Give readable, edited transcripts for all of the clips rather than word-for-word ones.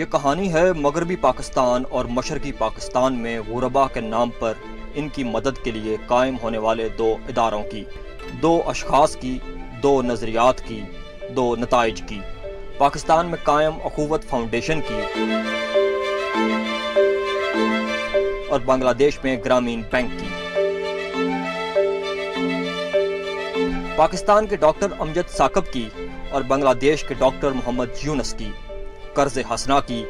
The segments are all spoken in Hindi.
कहानी है मगरबी पाकिस्तान और मशरकी पाकिस्तान में गुरबा के नाम पर इनकी मदद के लिए कायम होने वाले दो इदारों की, दो अशखास की, दो नज़रियात की, दो नताइज की। पाकिस्तान में कायम अखुवत फाउंडेशन की और बांग्लादेश में ग्रामीण बैंक की। पाकिस्तान के डॉक्टर अमजद साकब की और बांग्लादेश के डॉक्टर मोहम्मद यूनुस की। कर्ज हसना की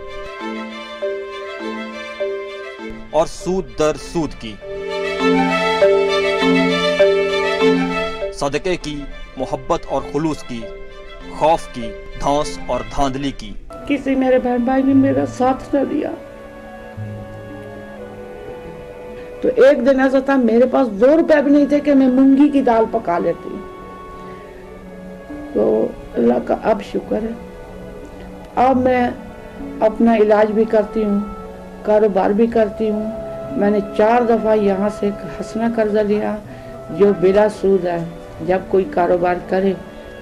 और सूद दर सूद की। सदक़े की, मोहब्बत और खुलूस की, खौफ की, धौंस और धांधली की। किसी मेरे बहन भाई ने मेरा साथ न दिया तो एक दिन ऐसा था, मेरे पास 2 रुपए भी नहीं थे कि मैं मूंगी की दाल पका लेती। तो अल्लाह का अब शुक्र है, अब मैं अपना इलाज भी करती हूँ, कारोबार भी करती हूँ। मैंने 4 दफ़ा यहाँ से हसना कर्जा लिया जो बिला सूद है। जब कोई कारोबार करे,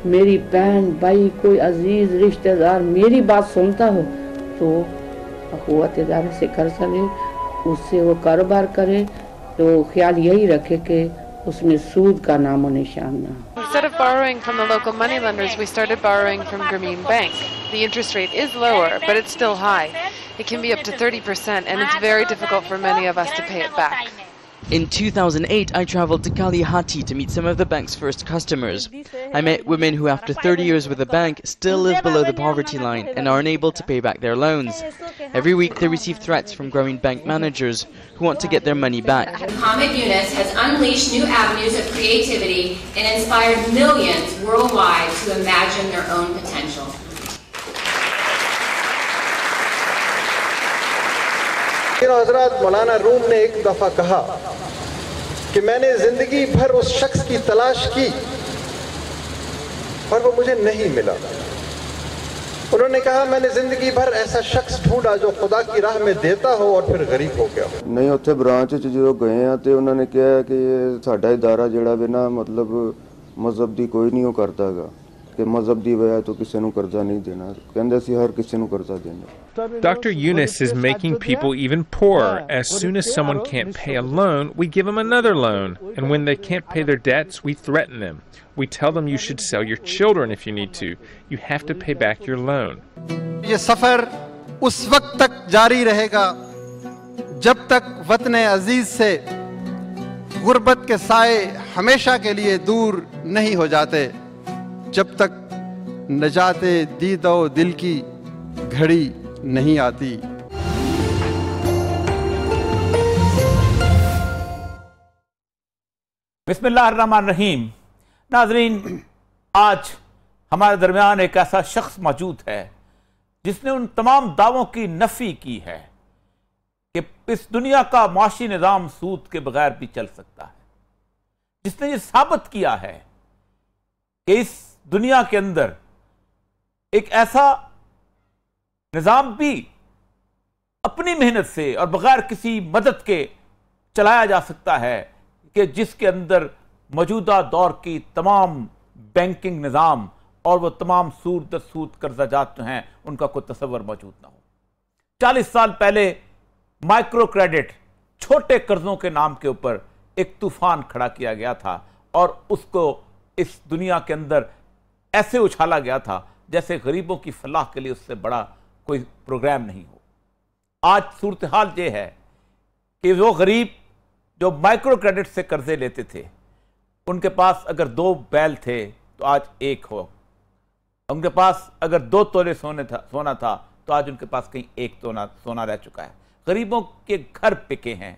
मेरी बहन भाई कोई अजीज रिश्तेदार मेरी बात सुनता हो तो अखुवत इदारे से कर्जा ले, उससे वो कारोबार करे तो ख्याल यही रखे कि उसमें सूद का नामो निशान ना। Instead of borrowing from the local money lenders, we started borrowing from Grameen Bank. The interest rate is lower, but it's still high. It can be up to 30%, and it's very difficult for many of us to pay it back. In 2008, I traveled to Kalihati to meet some of the bank's first customers. I met women who, after 30 years with the bank, still live below the poverty line and are unable to pay back their loans. Every week, they receive threats from Grameen Bank managers who want to get their money back. Mohammed Yunus has unleashed new avenues of creativity and inspired millions worldwide to imagine their own potential. हज़रत मौलाना रूम ने एक दफ़ा कहा कि मैंने ज़िंदगी भर उस शख्स की तलाश की और वो मुझे नहीं मिला। उन्होंने कहा मैंने ज़िंदगी भर ऐसा शख्स ढूंढा जो खुदा की राह में देता हो और फिर गरीब हो गया हो। नहीं, उत्थे ब्रांच च जो गए हैं तो उन्होंने कहा कि ये साडा इदारा जिहड़ा वे ना मतलब मजहब दी कोई नहीं हो करता गा कि मजहब दी वजह तो किसी नूं कर्जा नहीं देना, कहंदे सी हर किसी नूं कर्जा देना। Dr. Yunus is making people even poorer. As soon as someone can't pay a loan, we give them another loan. And when they can't pay their debts, we threaten them. We tell them you should sell your children if you need to. You have to pay back your loan. ये सफर उस वक्त तक जारी रहेगा जब तक वतन अजीज से गुर्बत के साए हमेशा के लिए दूर नहीं हो जाते, जब तक नजाते दीदो दिल की घड़ी नहीं आती। बिस्मिल्लाहिर्रहमानिर्रहीम। नाज़रीन, आज हमारे दरमियान एक ऐसा शख्स मौजूद है जिसने उन तमाम दावों की नफी की है कि इस दुनिया का माशी निज़ाम सूद के बगैर भी चल सकता है, जिसने ये साबित किया है कि इस दुनिया के अंदर एक ऐसा निज़ाम भी अपनी मेहनत से और बगैर किसी मदद के चलाया जा सकता है कि जिसके अंदर मौजूदा दौर की तमाम बैंकिंग निज़ाम और वो तमाम सूद दर सूद कर्जाजात जो हैं उनका कोई तसव्वुर मौजूद ना हो। 40 साल पहले माइक्रो क्रेडिट, छोटे कर्जों के नाम के ऊपर एक तूफान खड़ा किया गया था और उसको इस दुनिया के अंदर ऐसे उछाला गया था जैसे गरीबों की फलाह के लिए उससे बड़ा कोई प्रोग्राम नहीं हो। आज सूरत हाल ये है कि वो गरीब जो माइक्रो क्रेडिट से कर्जे लेते थे, उनके पास अगर 2 बैल थे तो आज 1 हो, उनके पास अगर 2 तोले सोना था तो आज उनके पास कहीं 1 तोला सोना रह चुका है। गरीबों के घर पिके हैं।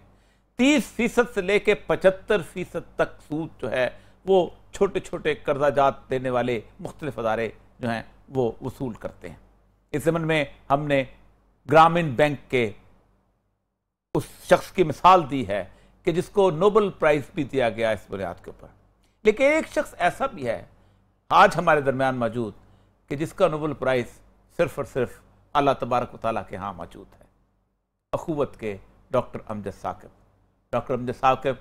30% से लेके 75% तक सूद जो है वो छोटे छोटे कर्जाजात देने वाले मुख्तलिफ अदारे जो हैं वो वसूल करते हैं। इस ज़मन में हमने ग्रामीण बैंक के उस शख्स की मिसाल दी है कि जिसको नोबेल प्राइज़ भी दिया गया इस बुनियाद के ऊपर। लेकिन एक शख्स ऐसा भी है आज हमारे दरमियान मौजूद कि जिसका नोबेल प्राइज़ सिर्फ और सिर्फ अल्लाह तबारक व तआला के यहाँ मौजूद है, अखुवत के डॉक्टर अमजद साकिब। डॉक्टर अमजद साकिब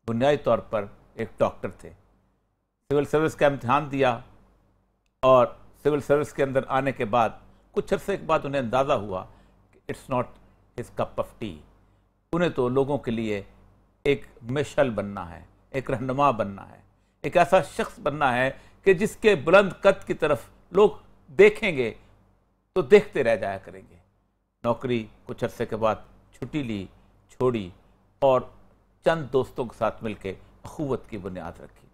बुनियादी तौर पर एक डॉक्टर थे। सिविल सर्विस का इम्तिहान दिया और सिविल सर्विस के अंदर आने के बाद कुछ अरसे के बाद उन्हें अंदाज़ा हुआ कि it's not his cup of T. उन्हें तो लोगों के लिए एक मिशल बनना है, एक रहनुमा बनना है, एक ऐसा शख्स बनना है कि जिसके बुलंद कद की तरफ लोग देखेंगे तो देखते रह जाया करेंगे। नौकरी कुछ अरसे के बाद छुट्टी ली, छोड़ी और चंद दोस्तों के साथ मिलकर अखुवत की बुनियाद रखी।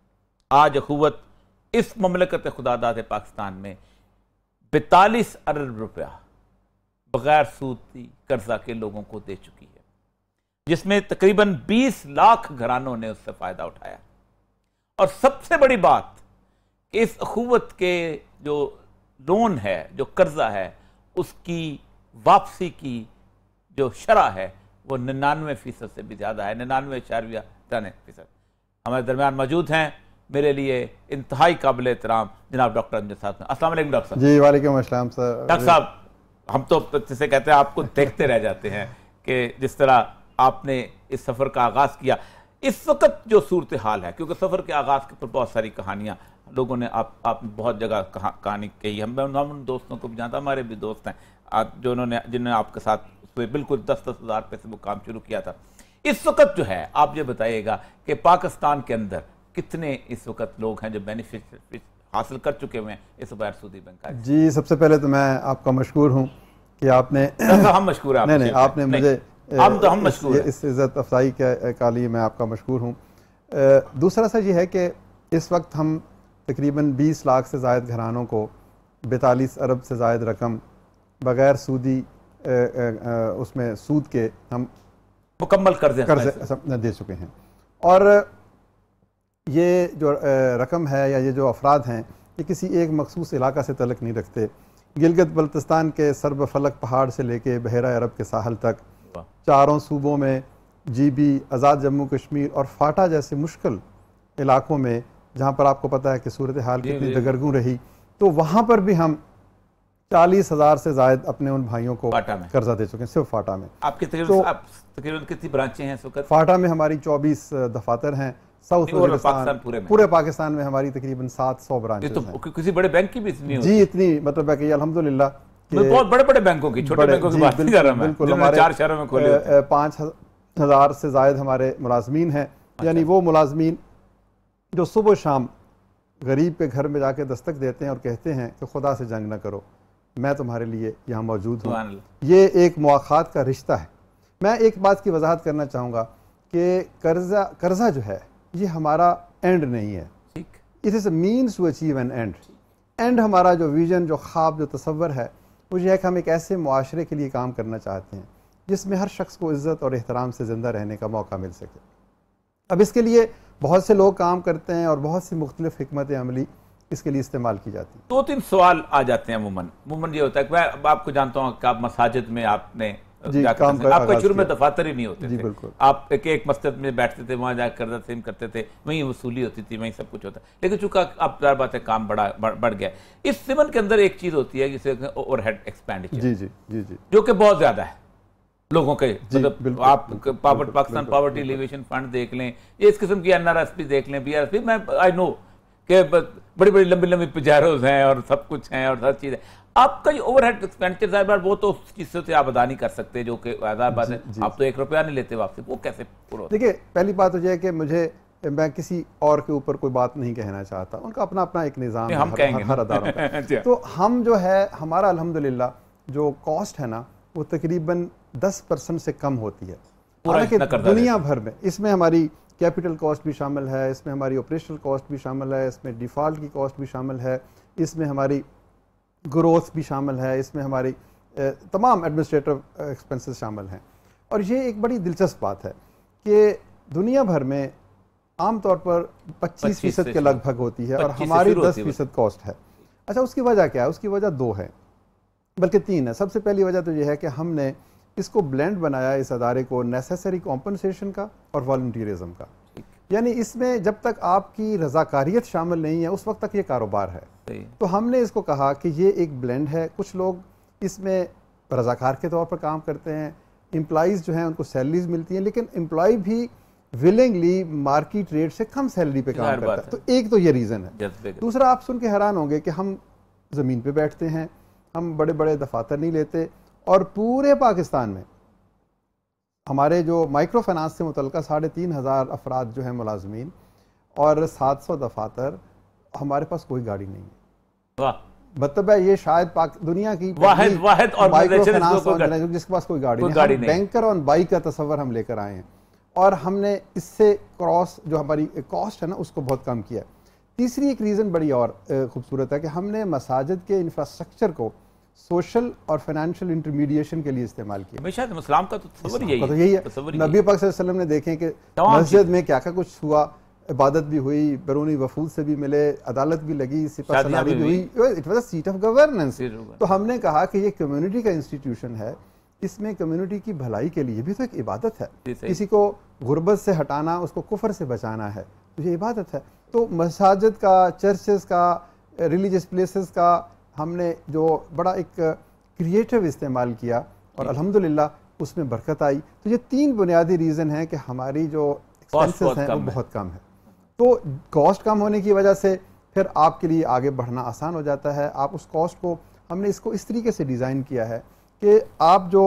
आज अखुवत इस ममलकत खुदादाद पाकिस्तान में 42 अरब रुपया बगैर सूदी कर्जा के लोगों को दे चुकी है, जिसमें तकरीबन 20 लाख घरानों ने उससे फायदा उठाया। और सबसे बड़ी बात, इस अखुवत के जो लोन है, जो कर्जा है, उसकी वापसी की जो शरह है वो 99% से भी ज़्यादा है, 99.93%। हमारे दरमियान मौजूद हैं मेरे लिए इंतहाई काबिल एहतराम जनाब डॉक्टर अमजद साहब। अस्सलाम वालेकुम डॉक्टर साहब। जी वालेकुम अस्सलाम सर। डॉक्टर साहब, हम तो जिसे कहते हैं आपको देखते रह जाते हैं कि जिस तरह आपने इस सफ़र का आगाज़ किया। इस वक्त जो सूरत हाल है, क्योंकि सफ़र के आगाज़ के पर बहुत सारी कहानियाँ लोगों ने आप बहुत जगह कहानी कही। हम उन दोस्तों को भी जानता, हमारे भी दोस्त हैं जो जिन्होंने आपके साथ बिल्कुल 10-10 हज़ार रुपये से वो काम शुरू किया था। इस वक्त जो है आप ये बताइएगा कि पाकिस्तान के अंदर कितने इस वक्त लोग हैं जो बेनिफिट हासिल कर चुके हुए हैं इस गैर सूदी बैंक का? जी, सबसे पहले तो मैं आपका मशकूर हूँ कि आपने हम मशकूर हैं। नहीं, आपने मुझे हम मशकूर इस इज़्ज़त अफजाई का लिए मैं आपका मशकूर हूँ। दूसरा सर ये है कि इस वक्त हम तकरीबन 20 लाख से ज़ायद घरानों को 42 अरब से ज़ायद रकम बग़ैर सूदी उसमें सूद के हम मुकम्मल कर्ज़े दे चुके हैं। और ये जो रकम है या ये जो अफराद हैं, ये किसी एक मखसूस इलाका से तल्लुक़ नहीं रखते। गिलगित बल्तिस्तान के सरब फलक पहाड़ से लेके बहरा अरब के साहल तक, चारों सूबों में, GB, आज़ाद जम्मू कश्मीर और फाटा जैसे मुश्किल इलाकों में जहाँ पर आपको पता है कि सूरत हाल कितनी दगरगूं रही, तो वहाँ पर भी हम 40,000 से ज़ायद अपने उन भाइयों को कर्जा दे चुके हैं, सिर्फ फाटा में। आपके तकरीबन कितनी ब्रांचें हैं इस वक्त? फाटा में हमारी 24 दफातर हैं। साउथ पूरे पाकिस्तान में हमारी तकरीबन 700 ब्रांचेस तो हैं। किसी बड़े बैंक की भी इतनी जी इतनी मतलब है कि अल्हम्दुलिल्लाह बहुत बड़े बैंकों की, छोटे बैंकों की बात नहीं कर रहा मैं, बिल्कुल हमारे 4 शहरों में खोले 5,000 से ज़ायद हमारे मुलाजमीन हैं। यानी वो मुलाजमीन जो सुबह शाम गरीब के घर में जाके दस्तक देते हैं और कहते हैं कि खुदा से जंग न करो, मैं तुम्हारे लिए यहाँ मौजूद हूँ। ये एक मुआखात का रिश्ता है। मैं एक बात की वजाहत करना चाहूँगा कि कर्जा जो है ये हमारा एंड नहीं है, it is a means to achieve an end. And हमारा जो विजन, जो ख्वाब, जो तसव्वुर है वो ये है कि हम एक ऐसे मुआशरे के लिए काम करना चाहते हैं जिसमें हर शख्स को इज़्ज़त और एहतराम से ज़िंदा रहने का मौका मिल सके। अब इसके लिए बहुत से लोग काम करते हैं और बहुत सी मुख्तलिफ हिकमत अमली इसके लिए इस्तेमाल की जाती है। 2-3 सवाल आ जाते हैं अमूमन ये होता है कि मैं आपको जानता हूँ कि आप मसाजिद में आपने आपका शुरू में दफातर ही नहीं होते थे, बिल्कुल। आप एक मस्जिद में बैठते थे, वहाँ जाकर कर्जा तस्लीम करते थे, वहीं वसूली होती थी, वहीं सब कुछ होता है। लेकिन चूंकि आप ज़ाहिर बात है काम बढ़ गया। इस सिमन के अंदर एक चीज़ होती है जिसे ओवरहेड एक्सपेंडिचर, जी, जो कि बहुत ज़्यादा है लोगों के। मतलब आप पाकिस्तान पावर्टी एलिवेशन फंड देख लें, ये इस किस्म की NRSP देख लें, BRSP, मैं आई नो कि बड़ी लंबी पिजारोज हैं और सब कुछ हैं और हर चीज़ है। आपका जो ओवरहेड एक्सपेंडिचर ज़ाहिर बात वो तो उस चीज़ से आप अदा नहीं कर सकते, जो कि ज़ाहिर बात है आप तो 1 रुपया नहीं लेते वापस, वो कैसे पूरा? देखिए, पहली बात तो यह है कि मैं किसी और के ऊपर कोई बात नहीं कहना चाहता, उनका अपना एक निज़ाम है हर अदारों का। तो हम जो है हमारा अल्हम्दुलिल्लाह जो कॉस्ट है ना वो तकरीबन 10% से कम होती है दुनिया भर में। इसमें हमारी कैपिटल कॉस्ट भी शामिल है, इसमें हमारी ऑपरेशनल कॉस्ट भी शामिल है, इसमें डिफ़ॉल्ट की कॉस्ट भी शामिल है, इसमें हमारी ग्रोथ भी शामिल है, इसमें हमारी तमाम एडमिनिस्ट्रेटिव एक्सपेंसेस शामिल हैं। और ये एक बड़ी दिलचस्प बात है कि दुनिया भर में आमतौर पर 25% के लगभग होती है और हमारी 10% कॉस्ट है। अच्छा, उसकी वजह क्या है? उसकी वजह 2 है, बल्कि 3 है। सबसे पहली वजह तो यह है कि हमने इसको ब्लेंड बनाया, इस अदारे को, नेसेसरी कॉम्पनसेशन का और वॉलंटियरिज्म का। यानी इसमें जब तक आपकी रज़ाकारियत शामिल नहीं है उस वक्त तक ये कारोबार है। तो हमने इसको कहा कि ये एक ब्लेंड है। कुछ लोग इसमें रज़ाकार के तौर पर काम करते हैं, एम्प्लॉइज़ जो हैं उनको सैलरीज मिलती हैं, लेकिन एम्प्लॉय भी विलिंगली मार्केट रेट से कम सैलरी पे काम करता है। तो एक तो ये रीज़न है। दूसरा, आप सुन के हैरान होंगे कि हम ज़मीन पे बैठते हैं, हम बड़े बड़े दफातर नहीं लेते। और पूरे पाकिस्तान में हमारे जो माइक्रो फाइनेंस से मुतल्लिक़ 3,500 अफराद जो हैं मुलाजमीन और 700 दफातर, हमारे पास कोई गाड़ी नहीं है। वाह, मतलब है ये शायद दुनिया की वाहिद माइक्रो फाइनेंस जिसके पास कोई गाड़ी नहीं। बैंकर ऑन बाइक का तस्वर हम लेकर आए हैं और हमने इससे क्रॉस जो हमारी कॉस्ट है ना उसको बहुत कम किया। तीसरी एक रीज़न बड़ी और खूबसूरत है कि हमने मसाजिद के इंफ्रास्ट्रक्चर को सोशल और फाइनेंशियल इंटरमीडिएशन के लिए इस्तेमाल किया। हमेशा इस्लाम का तो यही है। नबी पाक सल्लल्लाहु अलैहि वसल्लम ने देखें कि मस्जिद में क्या क्या कुछ हुआ, इबादत भी हुई, बैरूनी वफूद से भी मिले, अदालत भी लगी, सिपा सलारी भी हुई, it was a seat of governance. तो हमने कहा कि ये कम्युनिटी का इंस्टीट्यूशन है, इसमें कम्युनिटी की भलाई के लिए भी तो एक इबादत है। किसी को गुर्बत से हटाना, उसको कुफर से बचाना है, तो ये इबादत है। तो मसाजिद का, चर्चेस का, रिलीजियस प्लेसेस का हमने जो बड़ा एक क्रिएटिव इस्तेमाल किया और अल्हम्दुलिल्लाह उसमें बरकत आई। तो ये 3 बुनियादी रीज़न हैं कि हमारी जो एक्सपेंसेस हैं वो बहुत कम है। तो कॉस्ट कम होने की वजह से फिर आपके लिए आगे बढ़ना आसान हो जाता है। आप उस कॉस्ट को, हमने इसको इस तरीके से डिज़ाइन किया है कि आप जो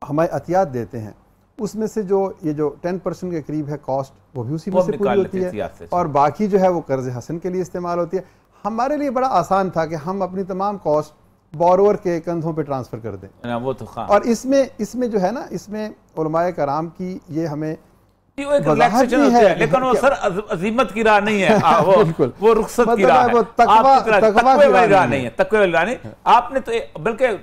हमें अतियात देते हैं उसमें से जो ये जो 10% के करीब है कॉस्ट, वो भी उसी में से पूरी होती है और बाकी जो है वो कर्ज हसन के लिए इस्तेमाल होती है। हमारे लिए बड़ा आसान था कि हम अपनी तमाम कॉस्ट बोरोवर के कंधों पे ट्रांसफ़र कर दें। वो तो और इसमें जो है ना, इसमें उलमाए कराम की ये हमें रिलैक्सेशन होती है, लेकिन वो सर अजीमत की राह नहीं है। वो रुखसत की राह है, वो तकवा वाली राह नहीं है, तकवे वाली राह नहीं। आपने तो बल्कि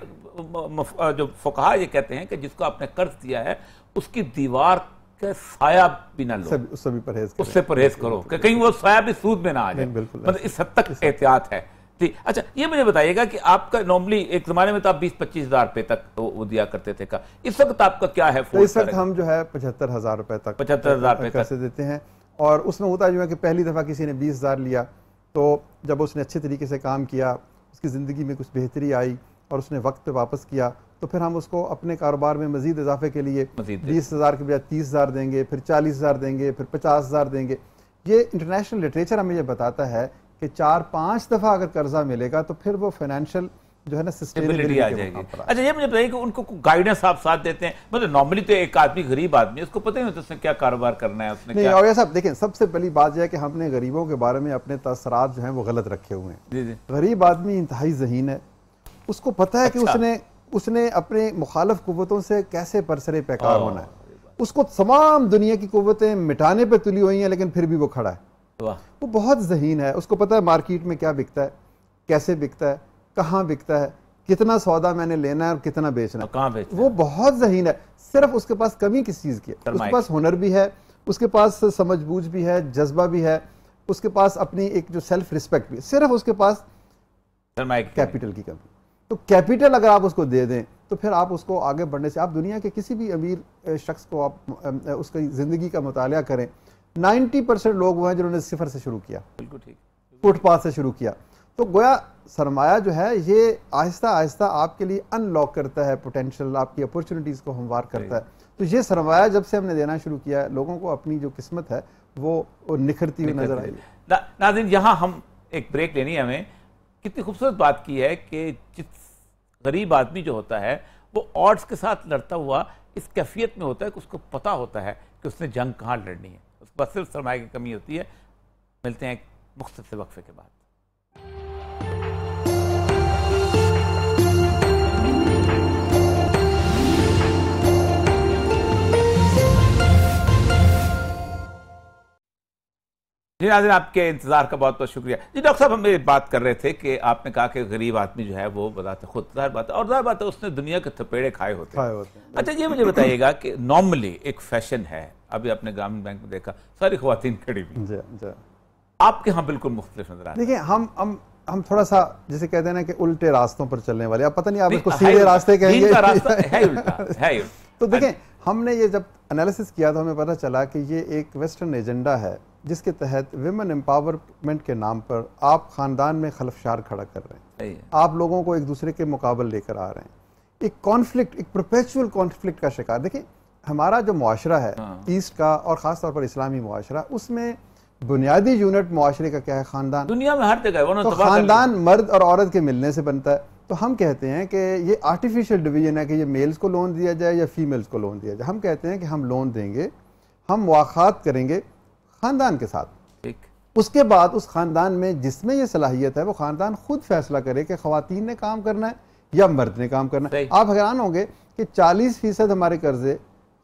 जो फुकहा ये कहते हैं कि जिसको आपने कर्ज दिया है उसकी दीवार का साया भी ना लो, उससे परहेज करो कि कहीं वो साया भी सूद में ना आ जाए। मतलब इस हद तक एहतियात है। ठीक, अच्छा ये मुझे बताइएगा कि आपका नॉर्मली एक जमाने में तो आप 20-25 हज़ार रुपए तक वो दिया करते थे का, इस वक्त आपका क्या है? तो इस वक्त हम जो है 75,000 रुपए तक 75,000 रुपए पैसे देते हैं। और उसमें होता जो है कि पहली दफ़ा किसी ने 20,000 लिया, तो जब उसने अच्छे तरीके से काम किया, उसकी ज़िंदगी में कुछ बेहतरी आई और उसने वक्त पे वापस किया, तो फिर हम उसको अपने कारोबार में मज़ीद इजाफे के लिए 20,000 के बजाय 30,000 देंगे, फिर 40,000 देंगे, फिर 50,000 देंगे। ये इंटरनेशनल लिटरेचर हमें ये बताता है कि 4-5 दफ़ा अगर कर्जा मिलेगा तो फिर वो फाइनेंशियल जो है ना सस्टेनेबिलिटी आ जाएगी। अच्छा ये मुझे बताइए कि उनको गाइडेंस आप साथ देते हैं? मतलब नॉर्मली तो एक आदमी, गरीब आदमी, उसको पता नहीं होता उसने क्या कारोबार करना है, उसने नहीं। और साहब देखें, सबसे पहली बात यह है कि हमने गरीबों के बारे में अपने तसरात जो हैं वो गलत रखे हुए हैं। गरीब आदमी इंतहाई ज़हीन है, उसको पता है कि उसने अपने मुखालिफ कुव्वतों से कैसे परसरे पैकार होना है। उसको तमाम दुनिया की कुव्वतें मिटाने पर तुली हुई हैं, लेकिन फिर भी वो खड़ा है। वो बहुत ज़हीन है, उसको पता है मार्केट में क्या बिकता है, कैसे बिकता है, कहाँ बिकता है, कितना सौदा मैंने लेना है और कितना बेचना है। वो बहुत ज़हीन है। सिर्फ उसके पास कमी किस चीज़ की है? उसके पास हुनर भी है, उसके पास समझबूझ भी है, जज्बा भी है, उसके पास अपनी एक जो सेल्फ रिस्पेक्ट भी है। सिर्फ उसके पास कैपिटल की कमी। तो कैपिटल अगर आप उसको दे दें तो फिर आप उसको आगे बढ़ने से, आप दुनिया के किसी भी अमीर शख्स को आप उसकी ज़िंदगी का मुताला करें, 90% लोग वो हैं जिन्होंने सिफर से शुरू किया, बिल्कुल ठीक, फुटपाथ से शुरू किया। तो गोया सरमाया जो है ये आहिस्ता आहिस्ता आपके लिए अनलॉक करता है पोटेंशियल, आपकी अपॉर्चुनिटीज़ को हमवार करता है। तो ये सरमाया जब से हमने देना शुरू किया है, लोगों को अपनी जो किस्मत है वो निखरती हुई नजर आई। नाज़रीन, यहाँ हम एक ब्रेक लेनी है हमें। कितनी खूबसूरत बात की है कि जिस गरीब आदमी जो होता है वो ऑड्स के साथ लड़ता हुआ इस कैफियत में होता है कि उसको पता होता है कि उसने जंग कहाँ लड़नी है, उसके पास सिर्फ सरमाए की कमी होती है। मिलते हैं एक मुख्तसर से वक्फे के बाद। जी नाज़रीन, आपके इंतजार का बहुत बहुत शुक्रिया। जी डॉक्टर साहब, हम ये बात कर रहे थे कि आपने कहा कि गरीब आदमी जो है वो बताते खुद, ज़ाहिर बात है, और ज़ाहिर बात है उसने दुनिया के थपेड़े खाए होते हैं। अच्छा ये मुझे बताइएगा कि नॉर्मली एक फैशन है, अभी आपने ग्रामीण बैंक में देखा सारी ख्वातीन खड़ी हुई, आपके यहाँ बिल्कुल मुख्तलिफ नजर आता है। देखिए हम थोड़ा सा जैसे कहते हैं ना कि उल्टे रास्तों पर चलने वाले, आप पता नहीं आप इसको सीधे रास्ते कहेंगे, तो देखें हमने ये जब एनालिसिस किया तो हमें पता चला कि ये एक वेस्टर्न एजेंडा है जिसके तहत विमेन एम्पावरमेंट के नाम पर आप ख़ानदान में खलफशार खड़ा कर रहे हैं, आप लोगों को एक दूसरे के मुकाबले लेकर आ रहे हैं, एक कॉन्फ्लिक्ट, एक परपेचुअल कॉन्फ्लिक्ट का शिकार। देखिए हमारा जो मुआशरा है ईस्ट का और ख़ास तौर पर इस्लामी मुआशरा, उसमें बुनियादी यूनिट मुआशरे का क्या है? ख़ानदान। दुनिया में हर जगह तो ख़ानदान मर्द और औरत के मिलने से बनता है, तो हम कहते हैं कि ये आर्टिफिशियल डिवीजन है कि ये मेल्स को लोन दिया जाए या फीमेल्स को लोन दिया जाए। हम कहते हैं कि हम लोन देंगे, हम मुआखात करेंगे ख़ानदान के साथ, ठीक। उसके बाद उस ख़ानदान में जिसमें ये सलाहियत है वो ख़ानदान खुद फैसला करे कि ख़वातीन ने काम करना है या मर्द ने काम करना है। आप हैरान होंगे कि 40% हमारे कर्जे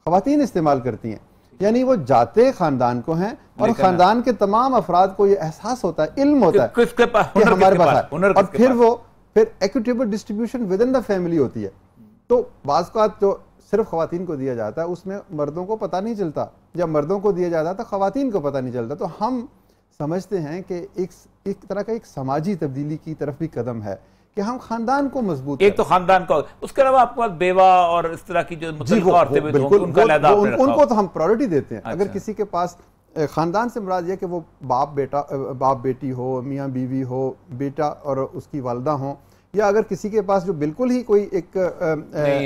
ख़वातीन इस्तेमाल करती हैं, यानी वो जाते ख़ानदान को हैं और ख़ानदान के तमाम अफराद को ये एहसास होता है, इल्म होता है कि हमारे पास है, और फिर equitable distribution with in the family होती है। तो बाज़ का जो सिर्फ ख़वातीन को दिया जाता है उसमें मर्दों को पता नहीं चलता, जब मर्दों को दिया जाता है तो ख़वातीन को पता नहीं चलता। तो हम समझते हैं कि एक तरह का एक समाजी तब्दीली की तरफ भी कदम है कि हम खानदान को मजबूत, एक तो खानदान का, उसके अलावा आपके पास बेवा और इस तरह की जो उनको तो हम प्रायोरिटी देते हैं। अगर किसी के पास खानदान से मुराद ये कि वो बाप बेटी हो, मियाँ बीवी हो, बेटा और उसकी वालदा हो, या अगर किसी के पास जो बिल्कुल ही कोई एक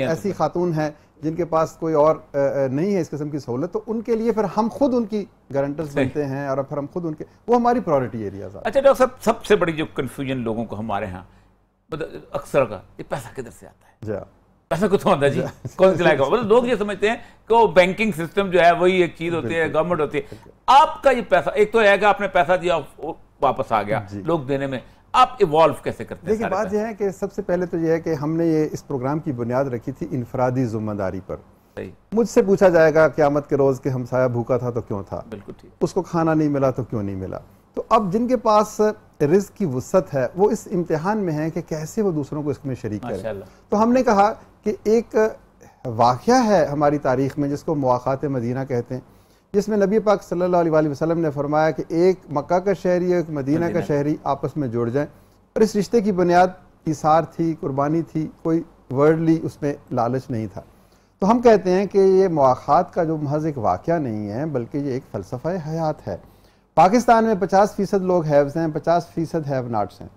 ऐसी खातून है जिनके पास कोई और नहीं है इस किस्म की सहूलत, तो उनके लिए फिर हम खुद उनकी गारंटर्स बनते हैं और फिर हम खुद उनके, वो हमारी प्रायोरिटी एरिया। अच्छा डॉक्टर साहब, सबसे बड़ी जो कन्फ्यूजन लोगों को हमारे यहाँ अक्सर का, ये पैसा किधर से आता है, पैसा कुछ होता है जी, कौन चलाएगा? मतलब लोग ये समझते हैं कि वो बैंकिंग सिस्टम जो है वही एक चीज होती है, गवर्नमेंट होती है। आपका ये पैसा, एक तो है कि आपने पैसा दिया वापस आ गया, लोग देने में आप इवॉल्व कैसे करते हैं? देखिए बात यह है कि सबसे पहले तो यह है कि हमने ये इस प्रोग्राम की बुनियाद रखी थी इनफरादी जिम्मेदारी पर। मुझसे पूछा जाएगा क़यामत के रोज के हमसाया भूखा था तो क्यों था, बिल्कुल ठीक, उसको खाना नहीं मिला तो क्यों नहीं मिला। तो अब जिनके पास रिज़्क़ की वुसअत है वो इस इम्तिहान में है कि कैसे वो दूसरों को इसमें शरीक करें। तो हमने कहा कि एक वाक़या है हमारी तारीख़ में जिसको मुआख़ात मदीना कहते हैं, जिसमें नबी पाक सल्लल्लाहु अलैहि वसल्लम ने फरमाया कि एक मक्का का शहरी एक मदीना का शहरी आपस में जुड़ जाएं, और इस रिश्ते की बुनियाद इसार थी, कुर्बानी थी, कोई वर्डली उसमें लालच नहीं था। तो हम कहते हैं कि ये मुआख़ात का जो महज एक वाक़या नहीं है बल्कि ये एक फ़लसफ़ा हयात है। पाकिस्तान में 50% लोग हैव्स हैं, 50% हैव नॉट्स हैं।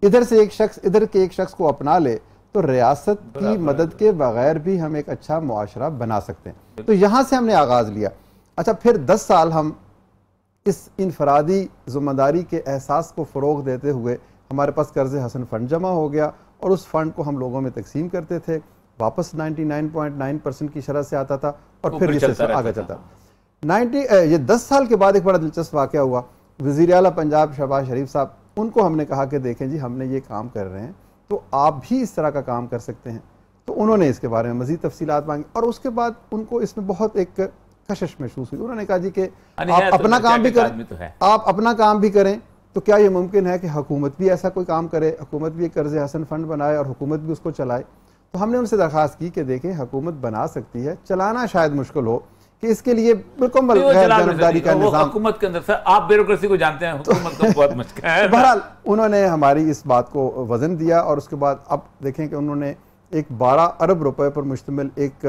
इधर से एक शख्स इधर के एक शख्स को अपना ले तो रियासत की मदद के बगैर भी हम एक अच्छा मुआशरा बना सकते हैं। तो यहाँ से हमने आगाज़ लिया। अच्छा, फिर 10 साल हम इस इनफरादी ज़िम्मेदारी के एहसास को फ़रोग़ देते हुए हमारे पास कर्ज़ हसन फ़ंड जमा हो गया और उस फंड को हम लोगों में तकसीम करते थे, वापस 99.9% की शरह से आता था और फिर ये सिलसिला आगे चलता। 10 साल के बाद एक बड़ा दिलचस्प वाक़या हुआ। वज़ीर आला पंजाब शहबाज शरीफ साहब, उनको हमने कहा कि देखें जी हमने ये काम कर रहे हैं तो आप भी इस तरह का काम कर सकते हैं। तो उन्होंने इसके बारे में मज़ीद तफसीलात मांगी और उसके बाद उनको इसमें बहुत एक कशिश महसूस हुई। उन्होंने कहा जी कि आप अपना काम भी करें, आप अपना काम भी करें, तो क्या ये मुमकिन है कि हुकूमत भी ऐसा कोई काम करे, हुकूमत भी एक कर्ज़ हसन फ़ंड बनाए और हुकूमत भी उसको चलाए? तो हमने उनसे दरख्वास्त की कि देखें हुकूमत बना सकती है, चलाना शायद मुश्किल हो, कि इसके लिए मुकम्मल जानबदारी का निज़ाम हुकूमत के अंदर से, आप ब्यूरोक्रेसी को जानते हैं, हुकूमत को बहुत मुश्किल है। बहरहाल उन्होंने हमारी इस बात को वजन दिया और उसके बाद अब देखें कि उन्होंने एक 12 अरब रुपए पर मुश्तमिल एक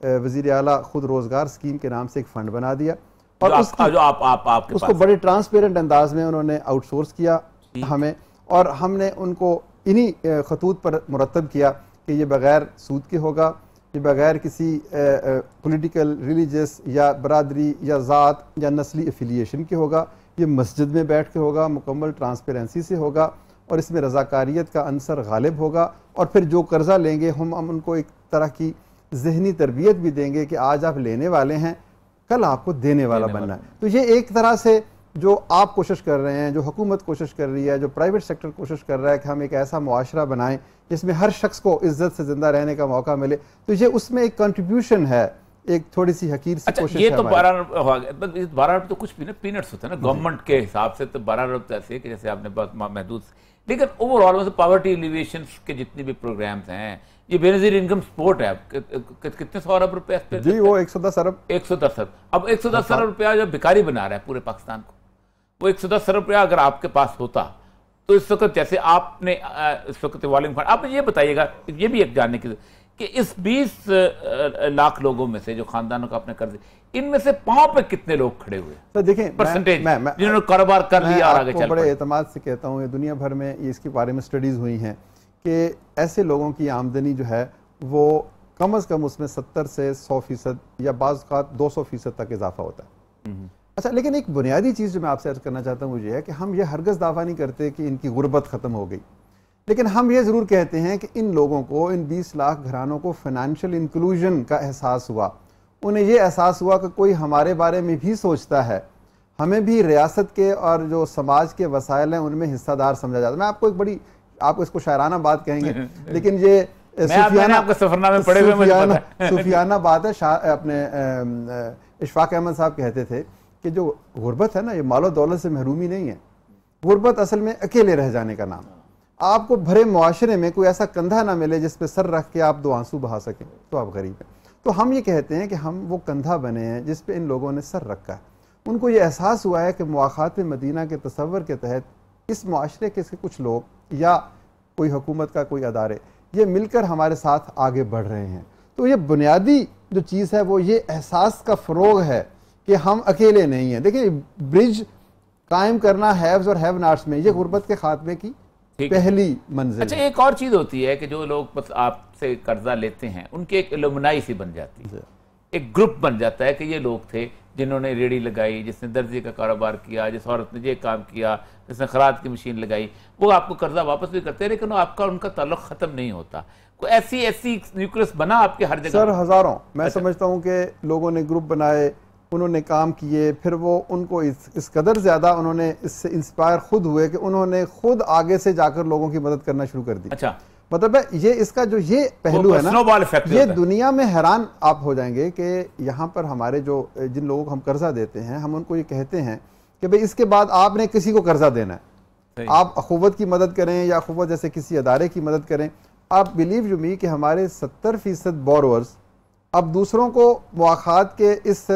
वज़ीर आला खुद रोज़गार स्कीम के नाम से एक फ़ंड बना दिया और उसको बड़े ट्रांसपेरेंट अंदाज में उन्होंने आउटसोर्स किया हमें, और हमने उनको इन्हीं खतूत पर मुरतब किया कि ये बग़ैर सूद के होगा, ये बग़ैर किसी पॉलिटिकल, रिलीजियस या बरादरी या ज़ात या नस्ली एफिलिएशन के होगा, ये मस्जिद में बैठ के होगा, मुकम्मल ट्रांसपेरेंसी से होगा और इसमें रज़ाकारियत का अंसर गालिब होगा। और फिर जो कर्ज़ा लेंगे हम उनको एक तरह की ज़हनी तरबियत भी देंगे कि आज आप लेने वाले हैं, कल आपको देने वाला बनना है। तो ये एक तरह से जो आप कोशिश कर रहे हैं, जो हुकूमत कोशिश कर रही है, जो प्राइवेट सेक्टर कोशिश कर रहा है कि हम एक ऐसा मुआशरा बनाएं जिसमें हर शख्स को इज्जत से ज़िंदा रहने का मौका मिले, तो ये उसमें एक कंट्रीब्यूशन है, एक थोड़ी सी हकीर सी कोशिश है। ये तो 12 अरब तो कुछ भी ना पीनट्स होते हैं ना गवर्नमेंट के हिसाब से, तो 12 अरब तो ऐसे कि जैसे आपने बहुत महदूद, लेकिन ओवरऑल पॉवर्टी एलिवेशन के जितने भी प्रोग्राम्स हैं, ये बेनज़ीर इनकम सपोर्ट है, कितने 100 अरब रुपए जी, वो 110 अरब। 110 अरब। अब 110 अरब रुपया जब भिखारी बना रहा है पूरे पाकिस्तान को, वो 110 अरब रुपया अगर आपके पास होता तो इस वक्त जैसे आपने इस वक्त वॉल्यूम फंड, आप ये बताइएगा, ये भी एक जानने की कि इस 20 लाख लोगों में से जो खानदानों का अपने कर्ज, इनमें से पांव पे कितने लोग खड़े हुए? तो देखें परसेंटेज जिन्होंने कारोबार कर लिया और आगे चल, बड़े एतमाद से कहता हूँ, दुनिया भर में इसके बारे में स्टडीज हुई हैं कि ऐसे लोगों की आमदनी जो है वो कम अज़ कम उसमें 70 से 100% या बाज़ का 200% तक इजाफा होता है। अच्छा, लेकिन एक बुनियादी चीज़ जो मैं आपसे अर्ज़ करना चाहता हूँ वो ये है कि हम ये हरगज़ दावा नहीं करते कि इनकी गुर्बत ख़त्म हो गई, लेकिन हम ये ज़रूर कहते हैं कि इन लोगों को, इन 20 लाख घरानों को फाइनेंशियल इंक्लूजन का एहसास हुआ, उन्हें ये एहसास हुआ कि कोई हमारे बारे में भी सोचता है, हमें भी रियासत के और जो समाज के वसाइल हैं उनमें हिस्सादार समझा जाता है। मैं आपको एक बड़ी, आप इसको शायराना बात कहेंगे लेकिन ये सूफियाना बात है। अपने इशफाक अहमद साहब कहते थे कि जो गुर्बत है ना, ये मालो दौलत से महरूमी नहीं है, गुर्बत असल में अकेले रह जाने का नाम। आपको भरे मुआशरे में कोई ऐसा कंधा ना मिले जिस पे सर रख के आप 2 आंसू बहा सकें, तो आप गरीब हैं। तो हम ये कहते हैं कि हम वो कंधा बने हैं जिस पे इन लोगों ने सर रखा है। उनको ये एहसास हुआ है कि मुआखात मदीना के तसव्वुर के तहत इस मुआशरे के कुछ लोग या कोई हुकूमत का कोई अदारे ये मिलकर हमारे साथ आगे बढ़ रहे हैं। तो ये बुनियादी जो चीज़ है वो ये एहसास का फ़रोग है कि हम अकेले नहीं हैं। देखिए, ब्रिज कायम करना हैव्स और हैव नॉट्स में, ये गुर्बत के खात्मे की पहली मंजिल। अच्छा, एक और चीज़ होती है कि जो लोग बस आपसे कर्जा लेते हैं उनकी एक एलुमनाई सी बन जाती है, एक ग्रुप बन जाता है कि ये लोग थे जिन्होंने रेडी लगाई, जिसने दर्जी का कारोबार किया, जिस औरत ने ये काम किया, जिसने खराद की मशीन लगाई, वो आपको कर्जा वापस भी करते हैं लेकिन आपका उनका ताल्लुक ख़त्म नहीं होता। कोई ऐसी न्यूक्लियस बना आपके हर जगह? सर, हज़ारों। मैं समझता हूँ कि लोगों ने ग्रुप बनाए, उन्होंने काम किए, फिर वो उनको इस कदर ज़्यादा उन्होंने इससे इंस्पायर खुद हुए कि उन्होंने खुद आगे से जाकर लोगों की मदद करना शुरू कर दी। अच्छा, मतलब है ये इसका जो ये पहलू है ना, ये दुनिया में हैरान आप हो जाएंगे कि यहाँ पर हमारे जो जिन लोगों को हम कर्जा देते हैं, हम उनको ये कहते हैं कि भाई इसके बाद आपने किसी को कर्जा देना है, आप अखुवत की मदद करें या अखुवत जैसे किसी अदारे की मदद करें। आप बिलीव यू मी कि हमारे 70% बोरोवर्स अब दूसरों को मुआखात के इस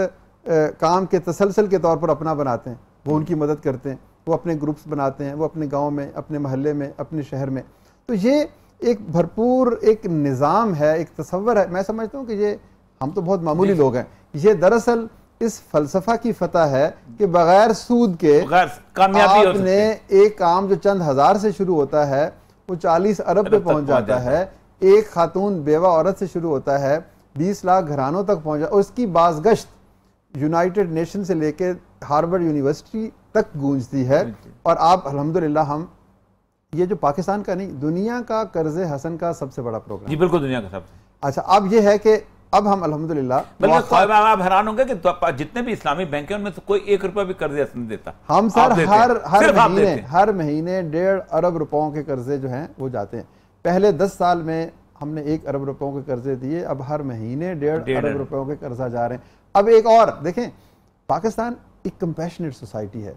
काम के तसलसल के तौर पर अपना बनाते हैं, वो उनकी मदद करते हैं, वो अपने ग्रुप्स बनाते हैं, वो अपने गाँव में, अपने महल्ले में, अपने शहर में। तो ये एक भरपूर एक निज़ाम है, एक तसव्वुर है। मैं समझता हूँ कि ये हम तो बहुत मामूली लोग हैं, ये दरअसल इस फलसफा की फतह है कि बगैर सूद के आपने एक काम जो चंद हज़ार से शुरू होता है वो 40 अरब पे पहुँच जाता है, एक खातून बेवा औरत से शुरू होता है 20 लाख घरानों तक पहुँच जाता है, और उसकी बाज़गश्त यूनाइटेड नेशन से लेके हार्वर्ड यूनिवर्सिटी तक गूंजती है। और आप अल्हम्दुलिल्लाह, हम ये जो पाकिस्तान का नहीं, दुनिया का कर्ज़े हसन का सबसे बड़ा प्रोग्राम। जी बिल्कुल, दुनिया का सबसे। अच्छा, अब ये है कि अब हम अल्हम्दुलिल्लाह, आप हैरान होंगे कि जितने भी इस्लामी बैंक हैं उनमें से कोई 1 रुपया भी कर्ज़े हसन नहीं देता। हम सर हर महीने 1.5 अरब रुपयों के कर्जे जो हैं वो जाते हैं। पहले 10 साल में हमने 1 अरब रुपयों के कर्जे दिए, अब हर महीने 1.5 अरब रुपयों के कर्जा जा रहे हैं। अब एक और देखें, पाकिस्तान एक कंपैशनेट सोसाइटी है,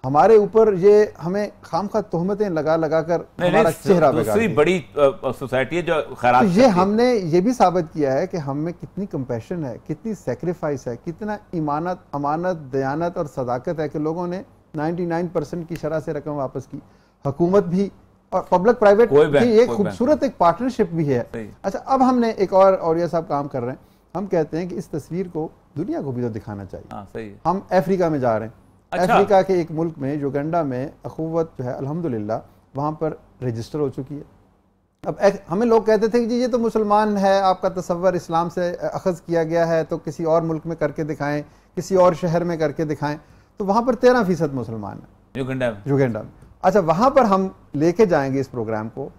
हमारे ऊपर ये हमें खामखा तोहमतें लगा लगा कर हमारा चेहरा दूसरी बड़ी सोसाइटी है जो खैरात। तो ये हमने ये भी साबित किया है कि हम में कितनी कंपैशन है, कितनी सेक्रीफाइस है, कितना ईमानत, अमानत, दयानत और सदाकत है कि लोगों ने 99% की शरह से रकम वापस की। हुकूमत भी और पब्लिक प्राइवेट की एक खूबसूरत एक पार्टनरशिप भी है। अच्छा, अब हमने एक और ये सब काम कर रहे हैं, हम कहते हैं कि इस तस्वीर को दुनिया को भी तो दिखाना चाहिए। सही है। हम अफ्रीका में जा रहे हैं। अच्छा। अफ्रीका के एक मुल्क में युगांडा में अखुवत जो है अल्हम्दुलिल्लाह वहाँ पर रजिस्टर हो चुकी है। अब हमें लोग कहते थे कि जी ये तो मुसलमान है, आपका तसव्वुर इस्लाम से अखज़ किया गया है, तो किसी और मुल्क में करके दिखाएं, किसी और शहर में करके दिखाएं। तो वहाँ पर 13% मुसलमान है युगांडा में। अच्छा, वहाँ पर हम लेके जाएंगे इस प्रोग्राम को।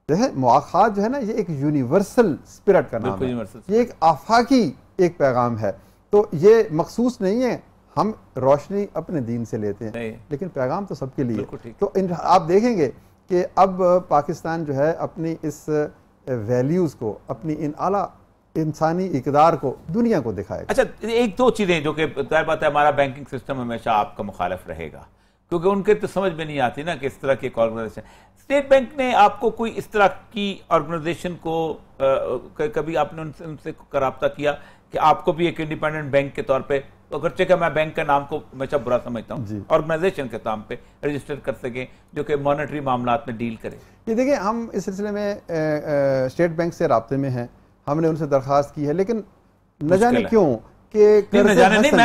जैसे मुआखात जो है ना, ये एक यूनिवर्सल स्पिरिट का नाम है, ये एक आफाकी एक पैगाम है। तो ये मखसूस नहीं है, हम रोशनी अपने दीन से लेते हैं लेकिन पैगाम तो सबके लिए। तो आप देखेंगे कि अब पाकिस्तान जो है अपनी इस वैल्यूज़ को, अपनी इन आला इंसानी इकदार को दुनिया को दिखाएगा। अच्छा, एक दो चीज़ें जो कि तय बात है, हमारा बैंकिंग सिस्टम हमेशा आपका मुखालिफ रहेगा क्योंकि उनके तो समझ में नहीं आती ना कि इस तरह की एक ऑर्गेनाइजेशन। स्टेट बैंक ने आपको कोई इस तरह की ऑर्गेनाइजेशन को कभी आपने उनसे राब्ता किया कि आपको भी एक इंडिपेंडेंट बैंक के तौर पे, अगरचे कि मैं बैंक का नाम को हमेशा बुरा समझता हूँ, ऑर्गेनाइजेशन के नाम पे रजिस्टर कर सकें जो कि मॉनेटरी मामलात में डील करे? ये देखिए, हम इस सिलसिले में स्टेट बैंक से राब्ते में हैं, हमने उनसे दरख्वास्त की है, लेकिन न जाने क्यों कि मैं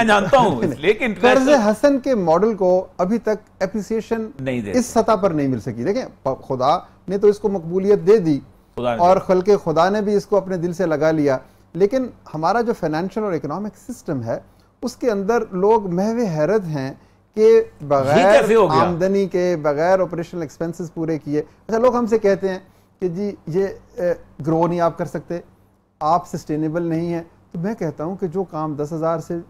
जानता हूँ, लेकिन कर्ज हसन के मॉडल को अभी तक एप्रिसिएशन इस सतह पर नहीं मिल सकी। देखें, खुदा ने तो इसको मकबूलियत दे दी और खल्के खुदा ने भी इसको अपने दिल से लगा लिया, लेकिन हमारा जो फाइनेंशियल और इकोनॉमिक सिस्टम है उसके अंदर लोग महवे हैरत हैं के बगैर आमदनी के, बगैर ऑपरेशनल एक्सपेंसेस पूरे किए। अच्छा, लोग हमसे कहते हैं कि जी ये ग्रो नहीं आप कर सकते, आप सस्टेनेबल नहीं है। तो मैं कहता हूं कि जो काम 10,000 से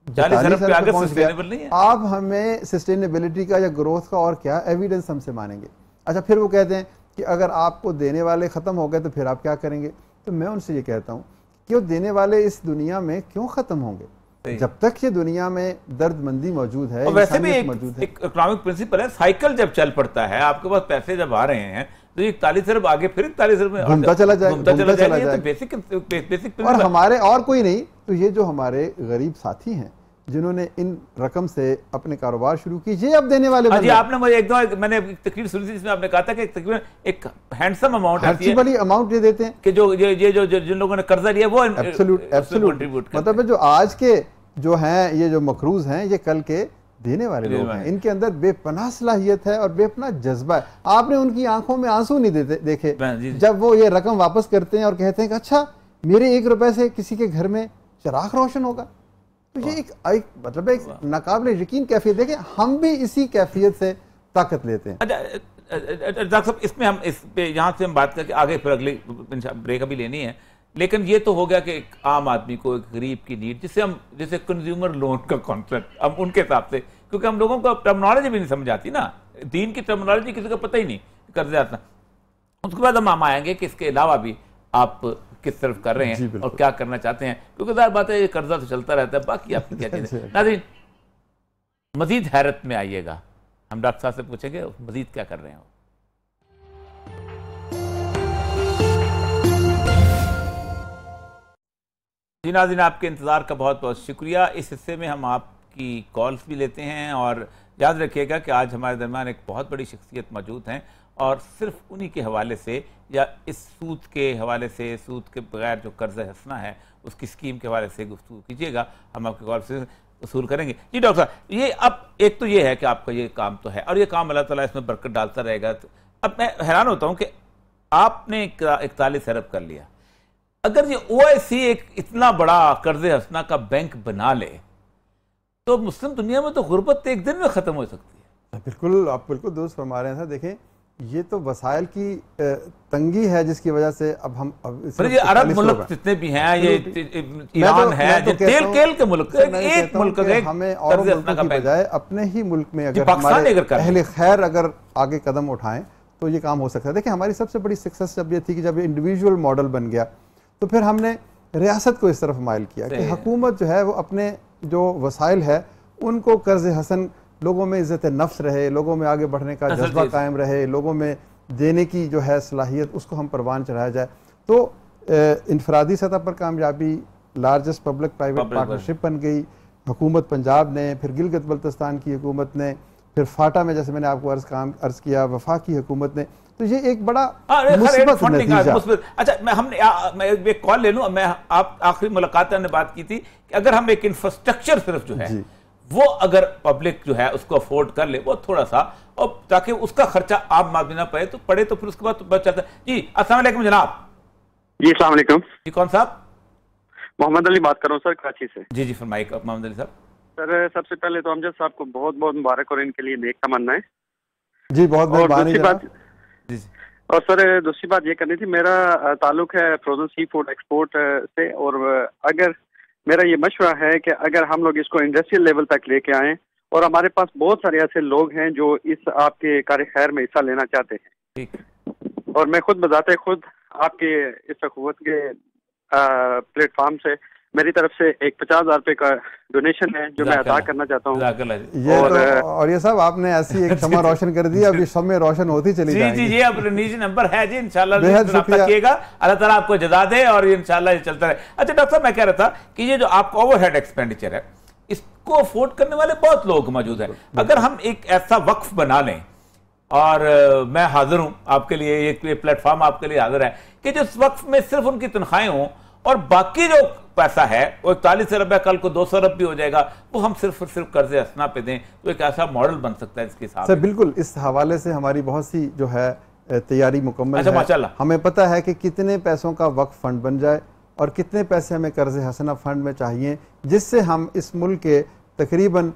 40 अरब पे आगे सस्टेनेबल नहीं है, आप हमें सस्टेनेबिलिटी का या ग्रोथ का और क्या एविडेंस हमसे मानेंगे। अच्छा, फिर वो कहते हैं कि अगर आपको देने वाले ख़त्म हो गए तो फिर आप क्या करेंगे। तो मैं उनसे ये कहता हूँ कि वो देने वाले इस दुनिया में क्यों ख़त्म होंगे, जब तक ये दुनिया में दर्दमंदी मौजूद है। वैसे भी एक इकोनॉमिक प्रिंसिपल है, साइकिल जब चल पड़ता है, आपके पास पैसे जब आ रहे हैं तो 41 अरब आगे फिर 41 अरब में घूमता चला जाए। बेसिक और हमारे और कोई नहीं तो ये जो हमारे गरीब साथी हैं जिन्होंने इन रकम से अपने कारोबार शुरू की, ये अब देने वाले जी। आपने मुझे मैंने तकरीर सुनी थी जिसमें आपने कहा था कि तकरीबन एक हैंडसम अमाउंट आती है, बड़ी अमाउंट ये देते हैं कि जो जिन लोगों ने कर्जा लिया वो एब्सोल्यूट मतलब जो आज के जो हैं ये जो मकरूज हैं ये कल के देने वाले लोग हैं। इनके अंदर बेपनाह सलाहियत है और बेपनाह जज्बा है। आपने उनकी आंखों में आंसू नहीं देखे जब वो ये रकम वापस करते हैं और कहते हैं कि अच्छा मेरे 1 रुपए से किसी के घर में चिराग रोशन होगा। तो ये एक मतलब एक नाकाबिले यकीन कैफियत। देखें, हम भी इसी कैफियत से ताकत लेते हैं। डॉक्टर साहब, इसमें हम इस पे यहाँ से हम बात करके आगे फिर अगली ब्रेक अभी लेनी है, लेकिन ये तो हो गया कि एक आम आदमी को, एक गरीब की नीड, जिसे हम जैसे कंज्यूमर लोन का कॉन्सेप्ट हम उनके हिसाब से, क्योंकि हम लोगों को टर्मिनोलॉजी भी नहीं समझ आती ना, दीन की टर्मिनोलॉजी किसी को पता ही नहीं, कर्जे आता। उसके बाद हम आएंगे कि इसके अलावा भी आप किस तरफ कर रहे हैं और क्या करना चाहते हैं, क्योंकि ज़ाहिर बात है ये कर्जा तो चलता रहता है, बाकी आपकी क्या चीज़ है। नाज़रीन, मजीद हैरत में आइएगा, हम डॉक्टर साहब से पूछेंगे मजीद क्या कर रहे हैं। जी नाज़रीन, आपके इंतज़ार का बहुत बहुत शुक्रिया। इस हिस्से में हम आपकी कॉल्स भी लेते हैं और याद रखिएगा कि आज हमारे दरमियान एक बहुत बड़ी शख्सियत मौजूद हैं और सिर्फ उन्हीं के हवाले से या इस सूद के हवाले से, सूद के बगैर जो कर्ज़ हंसना है उसकी स्कीम के हवाले से गुफ्तगू कीजिएगा, हम आपके कॉल से वसूल करेंगे। जी डॉक्टर साहब, ये अब एक तो ये है कि आपका ये काम तो है और ये काम अल्लाह ताला इसमें बरकत डालता रहेगा। तो अब मैं हैरान होता हूँ कि आपने 41 अरब कर लिया, अगर ये OIC एक इतना बड़ा कर्ज़े हंसना का बैंक बना ले तो मुस्लिम दुनिया में तो गुर्बत एक दिन में ख़त्म हो सकती है। बिल्कुल, आप बिल्कुल दुरुस्त फरमा रहे हैं। देखें, ये तो वसाइल की तंगी है जिसकी वजह से अब हम ये अरब मुल्क जितने भी हैं, ये ईरान है, तेल के मुल्क, एक मुल्क हमें और मुल्कों की बजाय अपने ही मुल्क में अगर हमारे अहले खैर अगर आगे कदम उठाएं तो ये काम हो सकता है। देखिए, हमारी सबसे बड़ी सक्सेस जब ये थी कि जब ये इंडिविजुअल मॉडल बन गया तो फिर हमने रियासत को इस तरफ माइल किया कि हुकूमत जो है वो अपने जो वसाइल है उनको कर्ज हसन, लोगों में इज़्ज़त नफ्स रहे, लोगों में आगे बढ़ने का जज्बा कायम रहे, लोगों में देने की जो है सलाहियत उसको हम परवान चढ़ाया जाए। तो इनफरादी सतह पर कामयाबी, लार्जेस्ट पब्लिक प्राइवेट पार्टनरशिप बन गई। हुकूमत पंजाब ने, फिर गिलगित बल्तिस्तान की हुकूमत ने, फिर फाटा में जैसे मैंने आपको अर्ज किया वफाकी हुकूमत ने। तो ये एक बड़ा मुस्बत नतीजा। अच्छा, मैं एक कॉल ले लूं। मैं आप आखिरी मुलाकात में बात की थी कि अगर हम एक इंफ्रास्ट्रक्चर सिर्फ जो है वो अगर पब्लिक जो है उसको अफोर्ड कर ले, वो थोड़ा सा, और ताकि उसका खर्चा आम आदमी ना पड़े तो फिर उसके बाद तो बच जाता है। जी अस्सलाम वालेकुम जनाब। जी अस्सलाम वालेकुम। जी कौन साहब? मोहम्मद अली बात कर रहा हूँ सर, कराची से। जी जी फरमाइए मोहम्मद अली साहब। सर सबसे पहले तो अमजद साहब को बहुत बहुत मुबारक और इनके लिए नेक तमन्ना है। जी बहुत मेहरबानी। और सर दूसरी बात ये करनी थी, मेरा ताल्लुक है फ्रोजन सी फूड एक्सपोर्ट से, और अगर मेरा ये मशवरा है कि अगर हम लोग इसको इंडस्ट्रियल लेवल तक लेके आएँ, और हमारे पास बहुत सारे ऐसे लोग हैं जो इस आपके कार्य खैर में हिस्सा लेना चाहते हैं, और मैं खुद बजाते खुद आपके इस अखुवत के प्लेटफॉर्म से मेरी तरफ से एक 50,000 रुपए का डोनेशन है जो मैं अदा करना चाहता हूँ। और ये सब आपने ऐसी एक शम्मा रोशन कर दी, अभी शम्मे रोशन होती चली जाएगी। जी, ये अब निजी नंबर है जी, इंशाल्लाह रब्ता अल्लाह ताला आपको जज़ा दे और इंशाल्लाह ये चलता रहे। अच्छा डॉक्टर साहब, मैं कह रहा था कि ये जो आपका ओवरहेड एक्सपेंडिचर है इसको अफोर्ड करने वाले बहुत लोग मौजूद हैं। अगर हम एक ऐसा वक्फ बना लें, और मैं हाजिर हूँ आपके लिए, ये प्लेटफॉर्म आपके लिए हाजिर है कि जिस वक्फ में सिर्फ उनकी तनख्वाहें हों और बाकी जो पैसा है वो 41 अरब है, कल को 200 अरब भी हो जाएगा, वो हम सिर्फ और सिर्फ कर्जे हसना पे दें, तो एक ऐसा मॉडल बन सकता है इसके साथ। सर बिल्कुल, इस हवाले से हमारी बहुत सी जो है तैयारी मुकम्मल है। माशाल्लाह, हमें पता है कि कितने पैसों का वक्फ फंड बन जाए और कितने पैसे हमें कर्ज हसना फंड में चाहिए, जिससे हम इस मुल्क के तकरीबन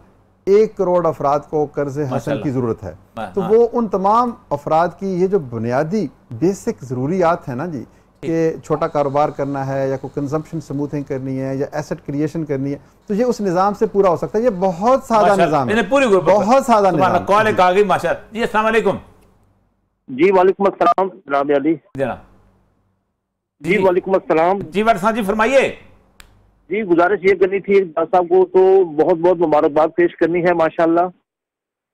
1 करोड़ अफराद को कर्ज हसन की ज़रूरत है। तो वो उन तमाम अफराद की ये जो बुनियादी बेसिक ज़रूरियात है ना जी, कि छोटा कारोबार करना है या कोई कंजम्पशन स्मूथिंग करनी है या एसेट क्रिएशन करनी है, तो ये उस निज़ाम से पूरा हो सकता है। ये बहुत सादा निज़ाम है, बहुत सादा निज़ाम। कॉल एक आ गई माशाअल्लाह जी। अस्सलाम वालेकुम। जी वालेकुम अस्सलाम जनाब अली। जी वालेकुम अस्सलाम जी। वर्षा जी फरमाइए। जी गुजारिश ये करनी थी डॉक्टर साहब को तो बहुत बहुत मुबारकबाद पेश करनी है माशाल्लाह।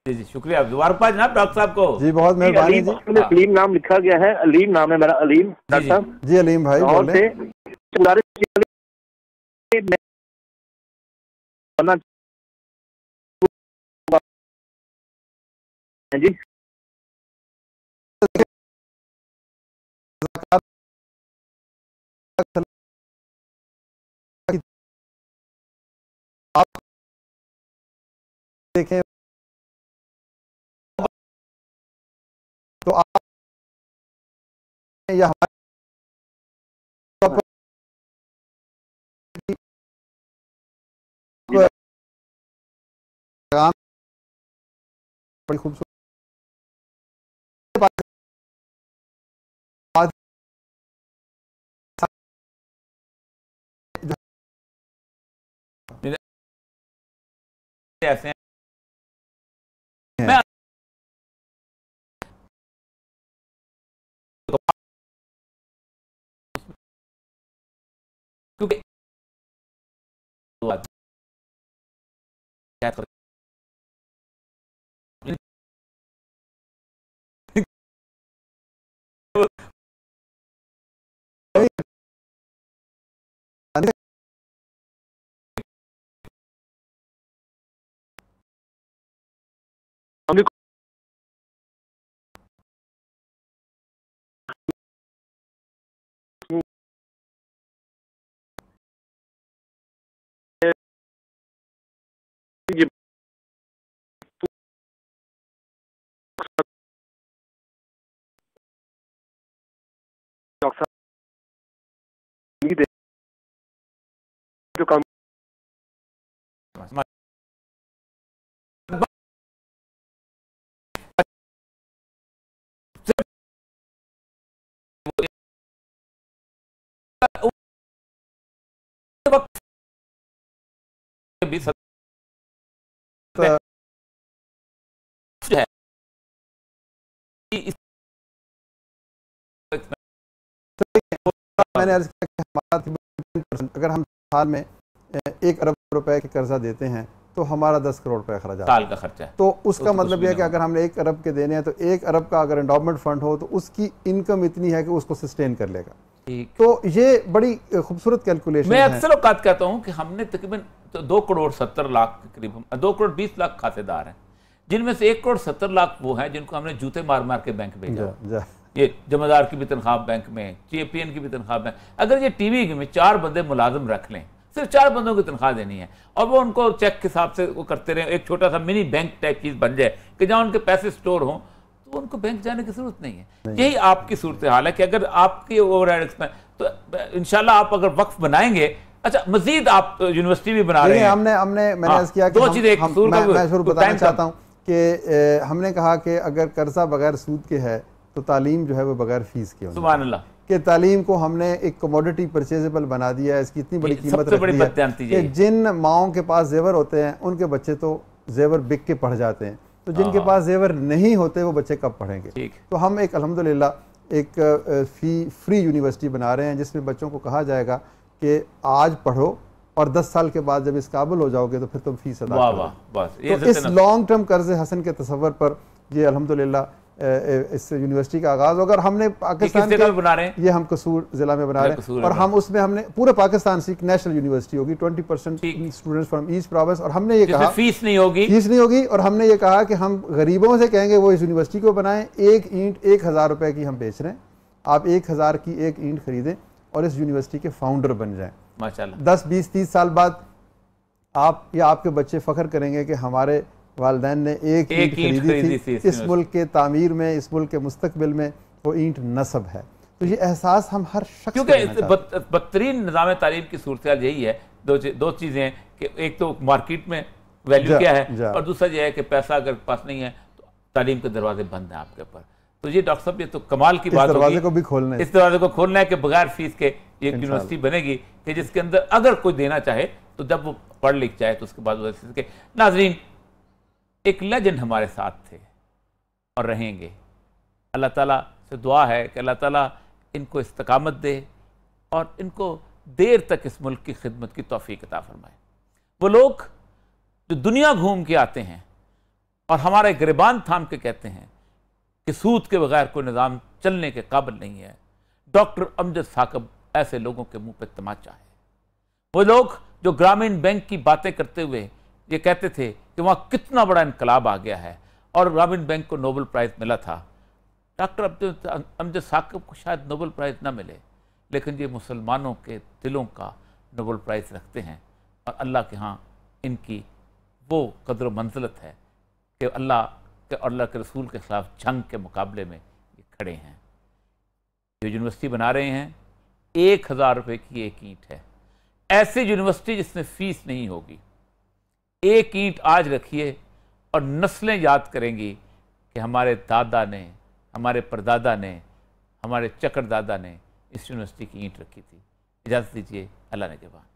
जी जी शुक्रिया, मुबारकबाद जनाब डॉक्टर साहब को। जी बहुत मेहरबानी जी। अलीम नाम लिखा गया है, अलीम नाम है मेरा, अलीम डॉक्टर साहब। जी अलीम भाई बोले। जी आप देखें तो आप या हमारे बड़ी खूबसूरत ऐसे हैं। क्योंकि जो काम है मैंने अर्ज किया कि हमारा अगर हम साल में 1 अरब रुपए के कर्जा देते हैं तो हमारा 10 करोड़ रुपए खर्चा साल का खर्चा है। तो उसका मतलब यह है कि अगर हमने 1 अरब के देने हैं तो 1 अरब का अगर एंडोमेंट फंड हो तो उसकी इनकम इतनी है कि उसको सस्टेन कर लेगा। तो ये बड़ी खूबसूरत कैलकुलेशन है। मैं अक्सर औकात कहता हूँ कि हमने तकरीबन 2 करोड़ 70 लाख के करीब 2 करोड़ 20 लाख खातेदार हैं, जिनमें से 1 करोड़ 70 लाख वो हैं जिनको हमने जूते मार मार के बैंक भेजा। ये जमादार की भी तनख्वाह बैंक में, चेपीएन की भी तनख्वाह बैंक। अगर ये टीवी में 4 बंदे मुलाजिम रख लें, सिर्फ 4 बंदों की तनख्वाह देनी है और वो उनको चेक के हिसाब से वो करते रहे, एक छोटा सा मिनी बैंक टाइप चीज़ बन जाए कि जहाँ उनके पैसे स्टोर हों, तो उनको बैंक जाने की जरूरत नहीं है। यही आपकी सूरत हाल है कि अगर आपकी ओवरहेड एक्सपेंस, तो इंशाल्लाह आप अगर वक्फ बनाएंगे, अच्छा मजीद आप यूनिवर्सिटी भी बना रहे हैं। हमने मैंने किया कि 2 चीज़ें, मैं शुरू बताना चाहता हूँ कि हमने कहा कि अगर कर्जा बगैर सूद के है तो तालीम जो है वो बगैर फीस की, सुभान अल्लाह, कि तालीम को हमने एक कमोडिटी परचेजेबल बना दिया है। इसकी इतनी बड़ी कीमत रख दी है कि जिन माओं के पास जेवर होते हैं उनके बच्चे तो जेवर बिक के पढ़ जाते हैं, तो जिनके पास जेवर नहीं होते वो बच्चे कब पढ़ेंगे। तो हम एक अल्हम्दुलिल्लाह एक फ्री यूनिवर्सिटी बना रहे हैं जिसमें बच्चों को कहा जाएगा कि आज पढ़ो और 10 साल के बाद जब इस काबिल हो जाओगे तो फिर तुम फीस अदा करो। तो इस लॉन्ग टर्म कर्ज हसन के तसव्वुर पर ये अल्हम्दुलिल्लाह इस यूनिवर्सिटी का आगाज। अगर हमने पाकिस्तान के बना रहे हैं, ये हम कसूर जिला में बना रहे हैं और हम उसमें हमने पूरे पाकिस्तान से एक नेशनल यूनिवर्सिटी होगी, 20% स्टूडेंट्स फ्रॉम ईस्ट प्रोविंस, और हमने ये कहा फीस नहीं होगी और हमने ये कहा कि हम गरीबों से कहेंगे वो इस यूनिवर्सिटी को बनाएं। 1 ईंट 1000 रुपए की हम बेच रहे हैं, आप 1000 की 1 ईंट खरीदें और इस यूनिवर्सिटी के फाउंडर बन जाएं। माशाल्लाह 10, 20, 30 साल बाद आप या आपके बच्चे फख्र करेंगे कि हमारे वालिदैन ने एक ईंट खरीदी थी। इस मुल्क के तामीर में, इस मुल्क के मुस्तकबिल में वो ईंट नस्ब है। तो ये एहसास हम हर शख्स, क्योंकि बदतरीन निज़ाम तालीम की सूरत हाल यही है। दो चीज़ें हैं कि एक तो मार्केट में वैल्यू क्या है, और दूसरा ये है कि पैसा अगर पास नहीं है तो तालीम के दरवाजे बंद हैं आपके ऊपर। तो ये डॉक्टर साहब ये तो कमाल की बात होगी, इस दरवाजे को खोलना है कि बगैर फीस के एक यूनिवर्सिटी बनेगी कि जिसके अंदर अगर कोई देना चाहे तो जब वो पढ़ लिख जाए तो उसके बाद के। नाजरीन, एक लेजेंड हमारे साथ थे और रहेंगे। अल्लाह ताला से दुआ है कि अल्लाह ताला इनको इस्तकामत दे और इनको देर तक इस मुल्क की खिदमत की तौफीक अता फरमाए। वो लोग जो दुनिया घूम के आते हैं और हमारे गिरबान थाम के कहते हैं कि सूद के बगैर कोई निज़ाम चलने के काबिल नहीं है, डॉक्टर अमजद साकब ऐसे लोगों के मुंह पे तमाचा है। वो लोग जो ग्रामीण बैंक की बातें करते हुए ये कहते थे कि वहाँ कितना बड़ा इनकलाब आ गया है और ग्रामीण बैंक को नोबेल प्राइज़ मिला था। डॉक्टर अमजद साकब को शायद नोबेल प्राइज़ ना मिले, लेकिन ये मुसलमानों के दिलों का नोबेल प्राइज़ रखते हैं और अल्लाह के यहाँ इनकी वो कदर मंजिलत है कि अल्लाह के रसूल के ख़िलाफ़ जंग के मुकाबले में ये खड़े हैं। जो यूनिवर्सिटी बना रहे हैं 1000 रुपये की एक ईंट है। ऐसी यूनिवर्सिटी जिसमें फ़ीस नहीं होगी, एक ईंट आज रखिए और नस्लें याद करेंगी कि हमारे दादा ने, हमारे परदादा ने, हमारे चकरदादा ने इस यूनिवर्सिटी की ईंट रखी थी। इजाज़त दीजिए, अल्लाह ने के बाद।